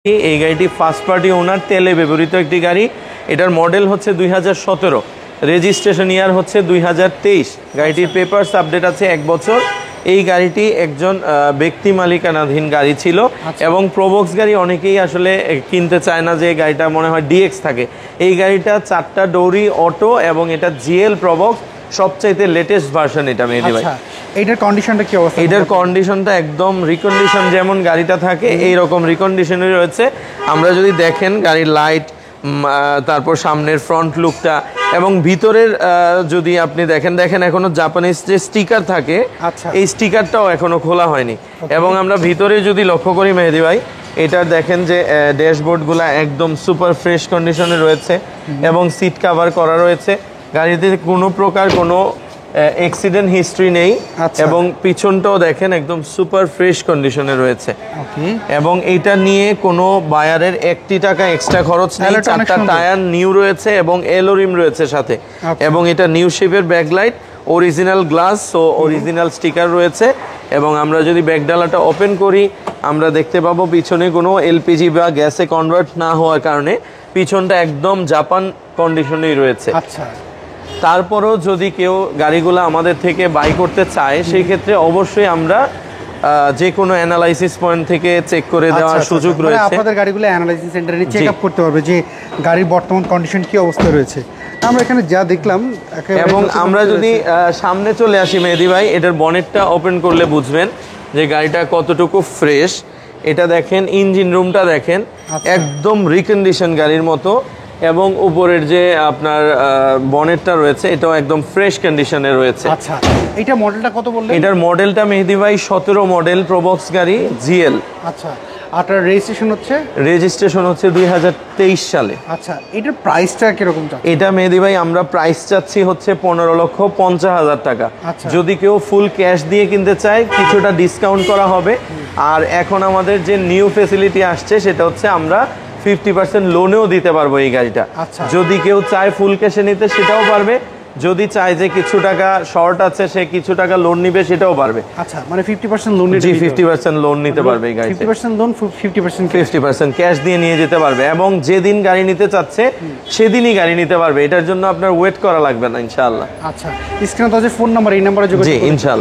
এই গাড়িটি first party ওনার তেলে ব্যবহৃত একটি গাড়ি। এটার মডেল হচ্ছে 2017, রেজিস্ট্রেশন ইয়ার হচ্ছে 2023। গাড়িটির পেপারস আপডেট আছে 1 বছর। এই গাড়িটি একজন ব্যক্তি মালিকানাধীন গাড়ি ছিল এবং প্রোবক্স গাড়ি অনেকেই আসলে কিনতে চায় না, যে গাড়িটা মনে হয় ডিএক্স থাকে। এই গাড়িটা 4টা ডোরি অটো এবং এটা জিএল প্রোবক্স, সবচাইতে লেটেস্ট ভার্সন এটা মেহেদি ভাই। এইটার কন্ডিশনটা কি অবস্থা? এটার কন্ডিশনটা একদম রিকন্ডিশন, যেমন গাড়িটা থাকে এই রকম রিকন্ডিশনে রয়েছে। আমরা যদি দেখেন গাড়ির লাইট, তারপর সামনের ফ্রন্ট লুকটা এবং ভিতরের যদি আপনি দেখেন এখনো জাপানিজ যে স্টিকার থাকে, এই স্টিকারটাও এখনো খোলা হয়নি। এবং আমরা ভিতরে যদি লক্ষ্য করি মেহেদি ভাই, এটা দেখেন যে ড্যাশবোর্ডগুলো একদম সুপার ফ্রেশ কন্ডিশনে রয়েছে এবং সিট কভার করা রয়েছে। গাড়িতে কোনো প্রকার কোনো অ্যাক্সিডেন্ট হিস্ট্রি নেই এবং পিছনটাও দেখেন একদম সুপার ফ্রেশ কন্ডিশনে রয়েছে। এবং এইটা নিয়ে কোনো বায়ারের 1 টাকা এক্সট্রা খরচ নেই। 4টা টায়ার নিউ রয়েছে এবং এলোরিম রয়েছে সাথে। এবং এটা নিউ শেপের ব্যাকলাইট, অরিজিনাল গ্লাস ও অরিজিনাল স্টিকার রয়েছে। এবং আমরা যদি ব্যাকডালাটা ওপেন করি, আমরা দেখতে পাবো পিছনে কোনো এলপিজি বা গ্যাসে কনভার্ট না হওয়ার কারণে পিছনটা একদম জাপান কন্ডিশনেই রয়েছে। তারপরও যদি কেউ গাড়িগুলো আমাদের থেকে বাই করতে চায়, সেই ক্ষেত্রে অবশ্যই আমরা যে কোনো অ্যানালাইসিস পয়েন্ট থেকে চেক করে দেওয়ার সুযোগ রয়েছে। আপনাদের গাড়িগুলো অ্যানালাইসিস সেন্টারে চেক আপ করতে পারবে যে গাড়ির বর্তমান কন্ডিশন কি অবস্থা রয়েছে। আমরা এখানে যা দেখলাম, এবং আমরা যদি সামনে চলে আসি মেহেদি ভাই, এটার বনেটটা ওপেন করলে বুঝবেন যে গাড়িটা কতটুকু ফ্রেশ। এটা দেখেন, ইঞ্জিন রুমটা দেখেন একদম রিকন্ডিশন গাড়ির মতো। এবং উপরের যে আপনার বনেটটা রয়েছে, এটাও একদম ফ্রেশ কন্ডিশনে রয়েছে। আচ্ছা, এটা মডেলটা কত বললেন? এটার মডেলটা মেহেদি ভাই 17 মডেল প্রোবক্স গাড়ি জিএল। আচ্ছা, আপনার রেজিস্ট্রেশন হচ্ছে 2023 সালে। আচ্ছা, এটার প্রাইসটা কিরকম? এটা মেহেদি ভাই আমরা প্রাইস চাচ্ছি হচ্ছে 15,50,000 টাকা। যদি কেউ ফুল ক্যাশ দিয়ে কিনতে চায়, কিছুটা ডিসকাউন্ট করা হবে। আর এখন আমাদের যে নিউ ফ্যাসিলিটি আসছে, সেটা হচ্ছে আমরা 50% লোনেও দিতে পারবো এই গাড়িটা। যদি কেউ চায় ফুল ক্যাশে নিতে, সেটাও পারবে। যদি চায় যে কিছু টাকা শর্ট আছে, সে কিছু টাকা লোন নিবে, সেটাও পারবে। আচ্ছা, মানে 50% লোন? জি, 50% লোন নিতে পারবে এই গাড়িতে। 50% লোন, 50% ক্যাশ দিয়ে নিয়ে যেতে পারবে। এবং যেদিন গাড়ি নিতে চাচ্ছে সেদিনই গাড়ি নিতে পারবে। এটার জন্য আপনার ওয়েট করা লাগবে না ইনশাআল্লাহ। আচ্ছা, স্ক্রিনে তো আছে ফোন নাম্বার, এই নাম্বারে যোগাযোগ করুন। জি, ইনশাআল্লাহ।